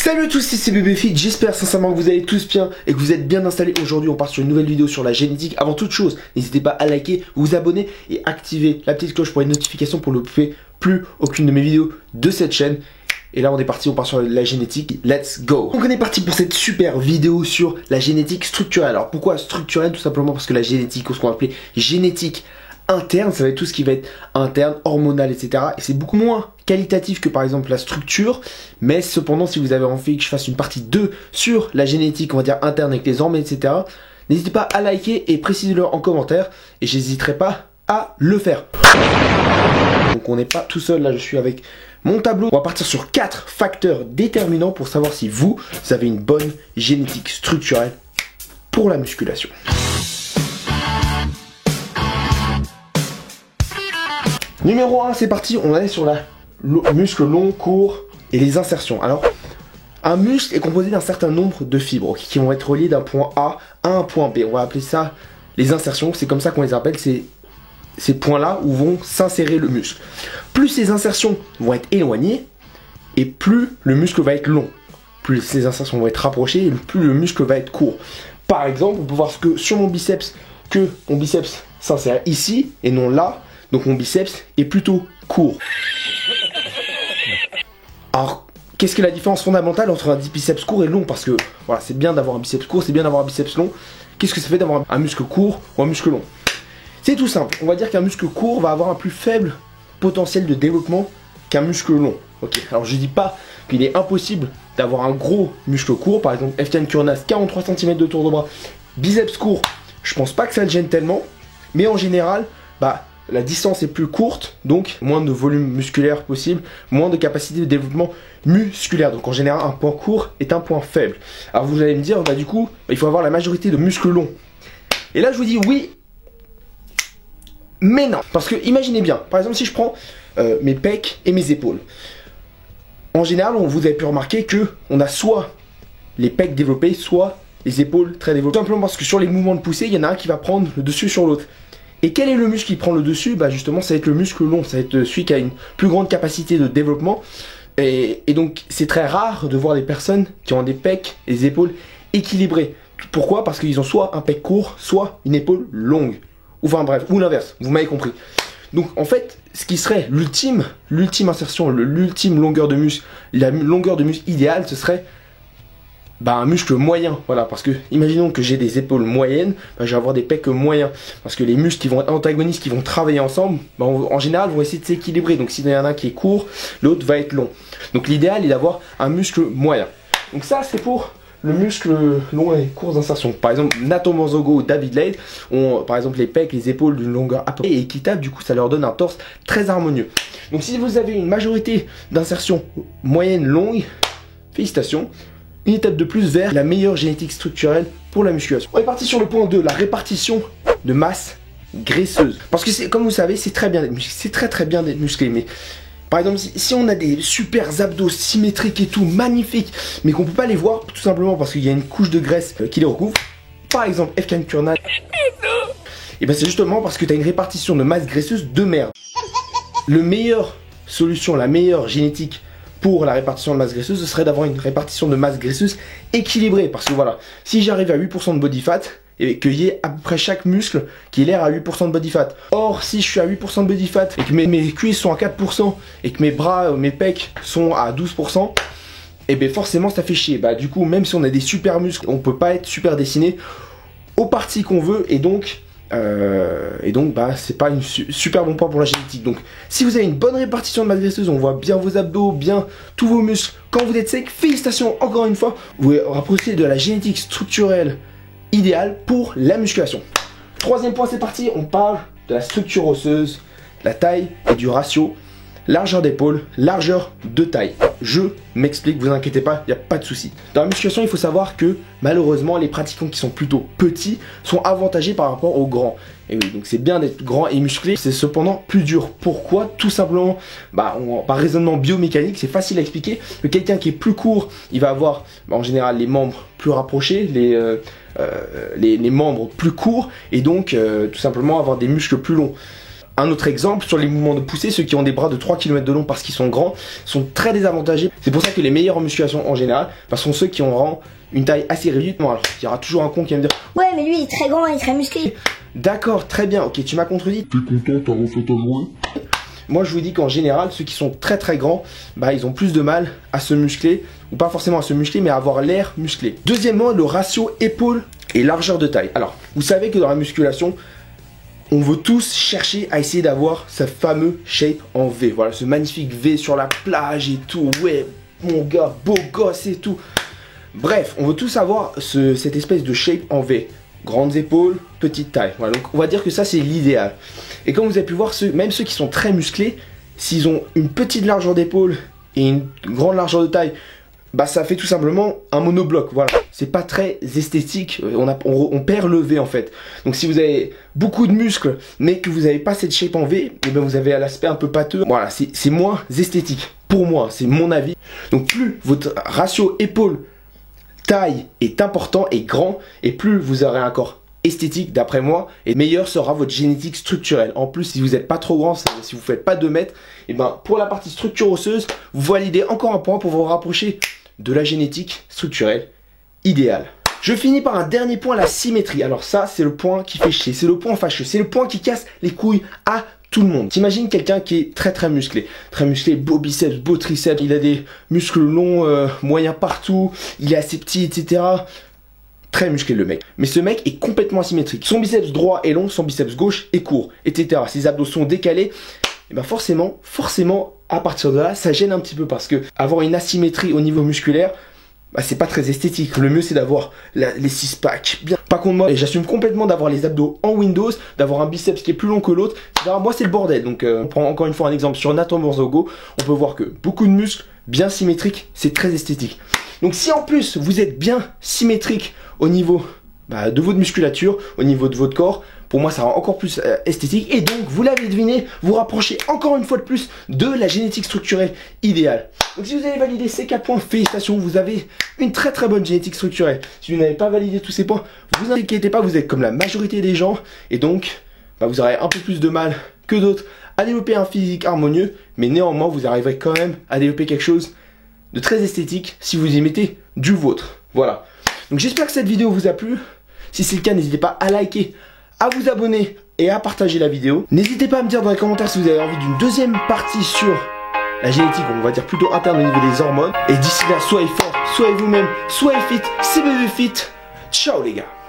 Salut à tous, c'est BBFit, j'espère sincèrement que vous allez tous bien et que vous êtes bien installés. Aujourd'hui on part sur une nouvelle vidéo sur la génétique. Avant toute chose, n'hésitez pas à liker, vous abonner et activer la petite cloche pour les notifications pour ne louper plus aucune de mes vidéos de cette chaîne. Et là on est parti, on part sur la génétique, let's go. Donc on est parti pour cette super vidéo sur la génétique structurelle. Alors pourquoi structurelle? Tout simplement parce que la génétique, ou ce qu'on va appeler génétique interne, ça va être tout ce qui va être interne, hormonal, etc. Et c'est beaucoup moins qualitatif que par exemple la structure. Mais cependant, si vous avez envie que je fasse une partie 2 sur la génétique, on va dire interne avec les hormones, etc., n'hésitez pas à liker et précisez-le en commentaire. Et j'hésiterai pas à le faire. Donc on n'est pas tout seul, là je suis avec mon tableau. On va partir sur 4 facteurs déterminants pour savoir si vous avez une bonne génétique structurelle pour la musculation. Numéro 1, c'est parti, on est sur la muscle long, court et les insertions. Alors, un muscle est composé d'un certain nombre de fibres qui vont être reliées d'un point A à un point B. On va appeler ça les insertions, c'est comme ça qu'on les appelle, c'est ces points-là où vont s'insérer le muscle. Plus ces insertions vont être éloignées et plus le muscle va être long. Plus ces insertions vont être rapprochées et plus le muscle va être court. Par exemple, on peut voir que sur mon biceps, que mon biceps s'insère ici et non là. Donc mon biceps est plutôt court. Alors, qu'est-ce que la différence fondamentale entre un biceps court et long? Parce que voilà, c'est bien d'avoir un biceps court, c'est bien d'avoir un biceps long. Qu'est-ce que ça fait d'avoir un muscle court ou un muscle long? C'est tout simple. On va dire qu'un muscle court va avoir un plus faible potentiel de développement qu'un muscle long. Ok. Alors je dis pas qu'il est impossible d'avoir un gros muscle court. Par exemple, Eftian Kurnas, 43 cm de tour de bras, biceps court. Je pense pas que ça le gêne tellement. Mais en général, la distance est plus courte, donc moins de volume musculaire possible, moins de capacité de développement musculaire. Donc en général, un point court est un point faible. Alors vous allez me dire, du coup, il faut avoir la majorité de muscles longs. Et là, je vous dis oui, mais non. Parce que imaginez bien, par exemple, si je prends mes pecs et mes épaules. En général, vous avez pu remarquer que on a soit les pecs développés, soit les épaules très développées. Tout simplement parce que sur les mouvements de poussée, il y en a un qui va prendre le dessus sur l'autre. Et quel est le muscle qui prend le dessus? Justement, ça va être le muscle long, ça va être celui qui a une plus grande capacité de développement. Et donc, c'est très rare de voir des personnes qui ont des pecs et des épaules équilibrés. Pourquoi? Parce qu'ils ont soit un pec court, soit une épaule longue. Enfin bref, ou l'inverse, vous m'avez compris. Donc en fait, ce qui serait l'ultime insertion, l'ultime longueur de muscle, la longueur de muscle idéale, ce serait un muscle moyen, voilà, parce que imaginons que j'ai des épaules moyennes, je vais avoir des pecs moyens, parce que les muscles qui vont être antagonistes, qui vont travailler ensemble, en général vont essayer de s'équilibrer. Donc s'il y en a un qui est court, l'autre va être long. Donc l'idéal est d'avoir un muscle moyen. Donc ça c'est pour le muscle long et court d'insertion. Par exemple, Nato Manzogo ou David Laid ont par exemple les pecs, les épaules d'une longueur à peu près équitable, du coup ça leur donne un torse très harmonieux. Donc si vous avez une majorité d'insertion moyenne longue, félicitations. Une étape de plus vers la meilleure génétique structurelle pour la musculation. On est parti sur le point 2, la répartition de masse graisseuse. Parce que comme vous savez, c'est très bien d'être musclé, c'est très bien d'être musclé, mais par exemple, si on a des super abdos symétriques et tout, magnifiques, mais qu'on peut pas les voir, tout simplement parce qu'il y a une couche de graisse qui les recouvre, par exemple, Eftian Kurnas, et c'est justement parce que tu as une répartition de masse graisseuse de merde. Le meilleure solution, la meilleure génétique pour la répartition de masse graisseuse, ce serait d'avoir une répartition de masse graisseuse équilibrée. Parce que voilà, si j'arrive à 8% de body fat, et qu'il y ait à peu près chaque muscle qui ait l'air à 8% de body fat. Or, si je suis à 8% de body fat, et que mes cuisses sont à 4%, et que mes bras, mes pecs sont à 12%, et bien forcément ça fait chier. Du coup, même si on a des super muscles, on peut pas être super dessiné aux parties qu'on veut, et donc c'est pas une super bon point pour la génétique. Donc si vous avez une bonne répartition de masse graisseuse, on voit bien vos abdos, bien tous vos muscles quand vous êtes sec, félicitations encore une fois, vous vous rapprochez de la génétique structurelle idéale pour la musculation. Troisième point, c'est parti, on parle de la structure osseuse, la taille et du ratio largeur d'épaule, largeur de taille. Je m'explique, vous inquiétez pas, il n'y a pas de souci. Dans la musculation, il faut savoir que malheureusement, les pratiquants qui sont plutôt petits sont avantagés par rapport aux grands. Et oui, donc c'est bien d'être grand et musclé, c'est cependant plus dur. Pourquoi? Tout simplement, par raisonnement biomécanique, c'est facile à expliquer. Que quelqu'un qui est plus court, il va avoir en général les membres plus rapprochés, les membres plus courts, et donc tout simplement avoir des muscles plus longs. Un autre exemple, sur les mouvements de poussée, ceux qui ont des bras de 3 km de long parce qu'ils sont grands sont très désavantagés. C'est pour ça que les meilleurs en musculation en général sont ceux qui ont une taille assez réduite. Bon, alors, il y aura toujours un con qui va me dire ouais, mais lui il est très grand, il est très musclé. D'accord, très bien, ok, tu m'as contredit. T'es content, t'as refait ta journée? Moi je vous dis qu'en général, ceux qui sont très très grands, ils ont plus de mal à se muscler, ou pas forcément à se muscler, mais à avoir l'air musclé. Deuxièmement, le ratio épaule et largeur de taille. Alors, vous savez que dans la musculation, on veut tous chercher à essayer d'avoir ce fameux shape en V. Voilà, ce magnifique V sur la plage et tout. Ouais, mon gars, beau gosse et tout. Bref, on veut tous avoir cette espèce de shape en V. Grandes épaules, petite taille. Voilà, donc on va dire que ça c'est l'idéal. Et comme vous avez pu voir, même ceux qui sont très musclés, s'ils ont une petite largeur d'épaule et une grande largeur de taille, ça fait tout simplement un monobloc. Voilà, c'est pas très esthétique. On perd le V en fait. Donc si vous avez beaucoup de muscles, mais que vous n'avez pas cette shape en V, vous avez l'aspect un peu pâteux. Voilà, c'est moins esthétique. Pour moi, c'est mon avis. Donc plus votre ratio épaule taille est important et grand, et plus vous aurez un corps esthétique d'après moi, et meilleur sera votre génétique structurelle. En plus, si vous n'êtes pas trop grand, si vous ne faites pas 2 mètres, pour la partie structure osseuse, vous validez encore un point pour vous rapprocher de la génétique structurelle idéale. Je finis par un dernier point, la symétrie. Alors ça, c'est le point qui fait chier, c'est le point fâcheux, c'est le point qui casse les couilles à tout le monde. T'imagines quelqu'un qui est très musclé, beau biceps, beau triceps, il a des muscles longs, moyens partout, il est assez petit, etc. Très musclé le mec. Mais ce mec est complètement asymétrique. Son biceps droit est long, son biceps gauche est court, etc. Ses abdos sont décalés. Et forcément, à partir de là, ça gêne un petit peu parce que avoir une asymétrie au niveau musculaire, c'est pas très esthétique. Le mieux c'est d'avoir les 6 packs bien. Par contre moi, j'assume complètement d'avoir les abdos en Windows, d'avoir un biceps qui est plus long que l'autre. Moi c'est le bordel. Donc on prend encore une fois un exemple sur Nathan Borzogo. On peut voir que beaucoup de muscles bien symétriques, c'est très esthétique. Donc si en plus vous êtes bien symétrique au niveau de votre musculature, au niveau de votre corps, pour moi ça rend encore plus esthétique. Et donc vous l'avez deviné, vous rapprochez encore une fois de plus de la génétique structurelle idéale. Donc si vous avez validé ces 4 points, félicitations, vous avez une très bonne génétique structurelle. Si vous n'avez pas validé tous ces points, vous inquiétez pas, vous êtes comme la majorité des gens. Et donc vous aurez un peu plus de mal que d'autres à développer un physique harmonieux. Mais néanmoins vous arriverez quand même à développer quelque chose de très esthétique si vous y mettez du vôtre. Voilà. Donc j'espère que cette vidéo vous a plu. Si c'est le cas, n'hésitez pas à liker, à vous abonner et à partager la vidéo. N'hésitez pas à me dire dans les commentaires si vous avez envie d'une deuxième partie sur la génétique, on va dire plutôt interne au niveau des hormones. Et d'ici là, soyez forts, soyez vous-même, soyez fit, c'est bébé fit. Ciao les gars.